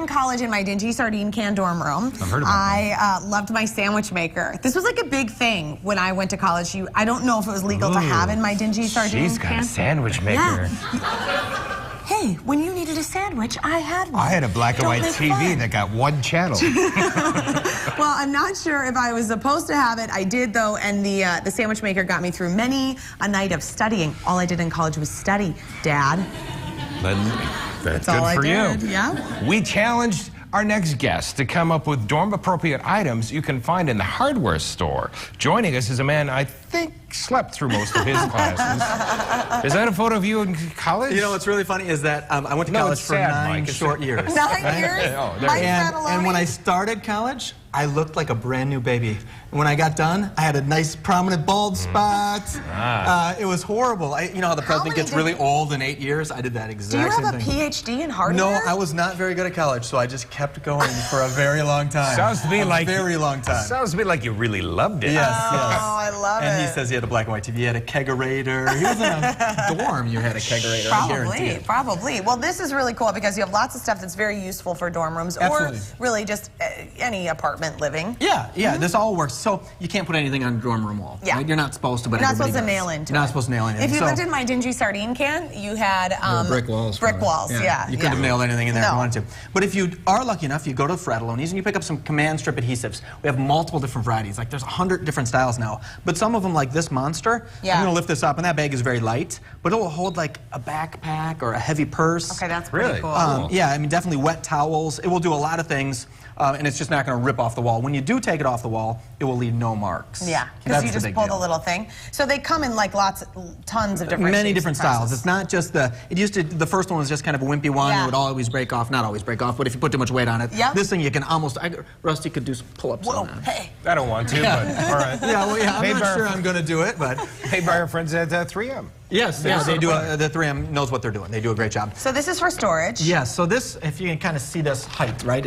in college in my dingy sardine can dorm room. I've heard about that. I loved my sandwich maker. This was like a big thing when I went to college. I don't know if it was legal to have in my dingy sardine can. She's got a sandwich maker. Yeah. Hey, when you needed a sandwich, I had one. I had a black and white TV that got one channel. Well, I'm not sure if I was supposed to have it. I did, though, and the sandwich maker got me through many a night of studying. All I did in college was study, Dad. That's all good I for did. you. Yeah. We challenged our next guest to come up with dorm-appropriate items you can find in the hardware store. Joining us is a man I think slept through most of his classes. Is that a photo of you in college? You know, what's really funny is that I went to college for sad, 9 Mike. short years. 9 years? Oh, there Mike you go. Frattallone? And when I started college, I looked like a brand new baby. And when I got done, I had a nice prominent bald spot. It was horrible. You know how the president gets really old in 8 years? I did that exact same thing. Do you have a PhD in hardware? No, I was not very good at college, so I just kept going for a very long time. Sounds to me like a very long time. Sounds to me like you really loved it. Yes, Oh, yes. I love it. And he says he had a black and white TV, he had a kegerator. He was in a dorm, you had a kegerator, I guarantee it. Probably. Well, this is really cool because you have lots of stuff that's very useful for dorm rooms Absolutely. or really just any apartment living. Yeah, this all works. So you can't put anything on a dorm room wall. Yeah. Right? You're not supposed to, but You're not everybody supposed to does. nail into You're it. not supposed to nail anything. If you So- lived in my dingy sardine can, you had brick walls. Brick walls, yeah. You couldn't have nailed anything in there if you No. wanted to. But if you are lucky enough, you go to Frattallone's and you pick up some command strip adhesives. We have multiple different varieties. Like there's 100 different styles now. But some of them, like this monster, Yeah. I'm going to lift this up, and that bag is very light, but it will hold like a backpack or a heavy purse. Okay, that's pretty cool. Yeah, I mean, definitely wet towels. It will do a lot of things, and it's just not going to rip off the wall. When you do take it off the wall, it will leave no marks. Yeah, because you just pull the little thing. So they come in like tons of different Many shapes different and sizes. styles. It's not just the first one was just kind of a wimpy one. Yeah. It would always break off, not always break off, but if you put too much weight on it, Yep. this thing you can almost, Rusty could do some pull-ups Whoa, on that. hey. I don't want to, but all right. Yeah, well, yeah, I'm Made by not our sure I'm going to do it, but... Paid by our friends at 3M. Yes, yeah, they do. The 3M knows what they're doing. They do a great job. So this is for storage. Yes, so this, if you can kind of see this height, right?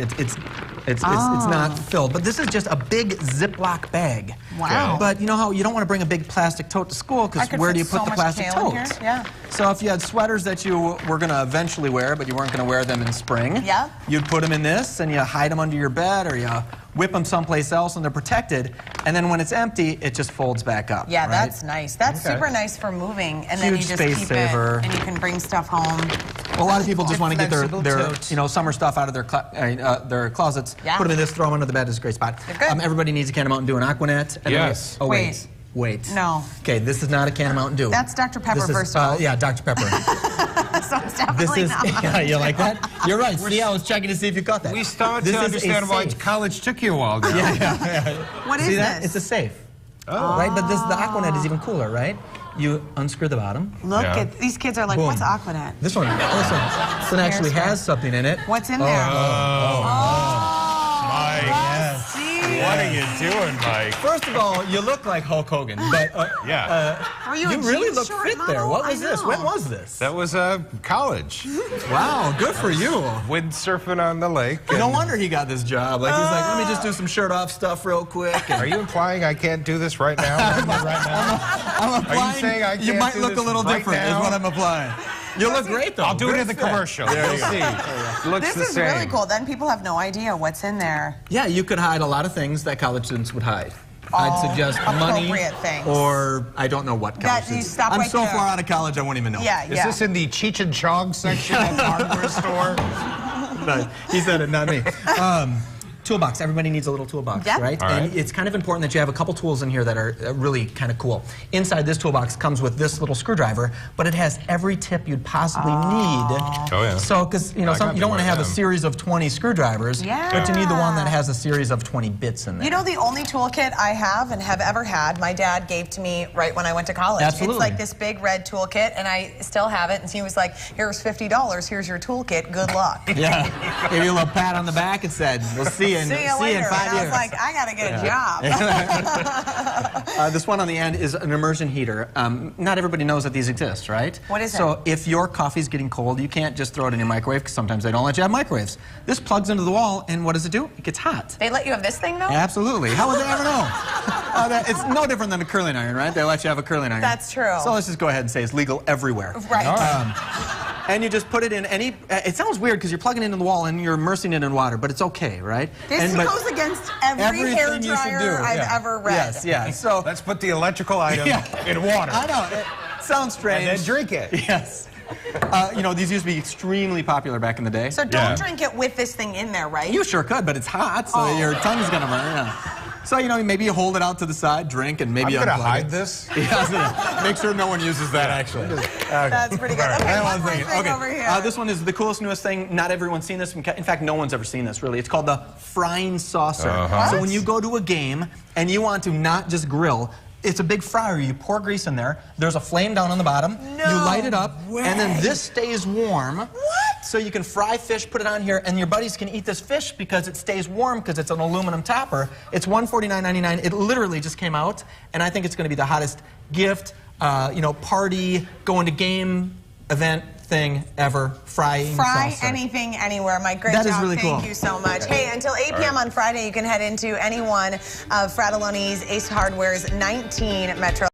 It's not filled, but this is just a big Ziploc bag. Wow. But you know how you don't want to bring a big plastic tote to school because where do you put the plastic tote? Yeah. So if you had sweaters that you were going to eventually wear, but you weren't going to wear them in spring, Yeah. you'd put them in this and you hide them under your bed or you whip them someplace else and they're protected. And then when it's empty, it just folds back up. Yeah, right? that's nice. That's Okay. super nice for moving, and then Huge you just space keep saver. it, and you can bring stuff home. A lot of people just want to get Flexible their tote. summer stuff out of their closets, Yeah. put them in this, throw them under the bed. Is a great spot. They're good. Everybody needs a can of Mountain Dew and Aquanet. And Yes. Oh, Wait. Wait. No. Okay, this is not a can of Mountain Dew. That's Dr. Pepper, This is, first of all. Yeah, Dr. Pepper. So it's This definitely is, not. yeah, you like that? You're right. See, I was checking to see if you caught that. We started This to is a understand why safe. college took you a while. What is See that? this? It's a safe. Oh. Right, but the Aquanet is even cooler, right? You unscrew the bottom. Look Yeah. at these kids are like, Boom. what's Aquanet? This one actually has something in it. What's in there? What are you doing, Mike? First of all, you look like Hulk Hogan, but Yeah. Are you a really jeans look short fit model? there. What I was this? know. When was this? That was college. Wow, good for you. Windsurfing on the lake. No wonder he got this job. Like he's like, let me just do some shirt off stuff real quick. Are you implying I can't do this right now? I'm applying. saying I you can't might do look a this little right different, now? is what I'm applying. You look great though. I'll do it Good in the fit. commercial. There You'll you go. see. Looks This the is same. really cool. Then people have no idea what's in there. Yeah, you could hide a lot of things that college students would hide. I'd suggest money appropriate things. or I don't know what college That- you students. stop I'm right so there. far out of college I won't even know. Yeah, Is yeah. this in the Cheech and Chong section of the hardware store? No, he said it, not me. Toolbox. Everybody needs a little toolbox, Yeah. right? All And right. it's kind of important that you have a couple tools in here that are really kind of cool. Inside this toolbox comes with this little screwdriver, but it has every tip you'd possibly need. Oh, yeah. So, because you know, I got you don't want to one of have a them. series of 20 screwdrivers, Yeah. but you need the one that has a series of 20 bits in there. You know, the only toolkit I have and have ever had, my dad gave to me right when I went to college. Absolutely. It's like this big red toolkit, and I still have it. And he was like, here's $50. Here's your toolkit. Good luck. Yeah. Gave you a little pat on the back and said, "We'll see you in, See you later. 5 And years." I was like, I got to get a job. This one on the end is an immersion heater. Not everybody knows that these exist, right? What is it? So if your coffee's getting cold, you can't just throw it in your microwave because sometimes they don't let you have microwaves. This plugs into the wall, and what does it do? It gets hot. They let you have this thing, though? Absolutely. How would they ever know? It's no different than a curling iron, right? They let you have a curling iron. That's true. So let's just go ahead and say it's legal everywhere. Right. And you just put it in any, it sounds weird because you're plugging it into the wall and you're immersing it in water, but it's okay, right? This goes against every hair dryer I've ever read. Yes, yeah. So let's put the electrical item in water. I know, it sounds strange. And then drink it. Yes. You know, these used to be extremely popular back in the day. So don't drink it with this thing in there, right? You sure could, but it's hot, so your tongue's gonna burn. Yeah. So, you know, maybe you hold it out to the side, drink, and maybe I'm gonna hide it. this. Yeah, make sure no one uses that, actually. That's pretty good. Okay, one more thing over here. This one is the coolest, newest thing. Not everyone's seen this. In fact, no one's ever seen this, really. It's called the frying saucer. So when you go to a game and you want to not just grill, it's a big fryer. You pour grease in there. There's a flame down on the bottom. You light it up, and then this stays warm. What? So you can fry fish, put it on here, and your buddies can eat this fish because it stays warm because it's an aluminum topper. It's $149.99. It literally just came out, and I think it's going to be the hottest gift, you know, party, going to game, event thing ever. Fry saucer. Anything, anywhere. Mike, great job. That is really cool. Thank you so much. Hey, until 8 p.m. on Friday, you can head into any one of Frattallone's Ace Hardware's 19 Metro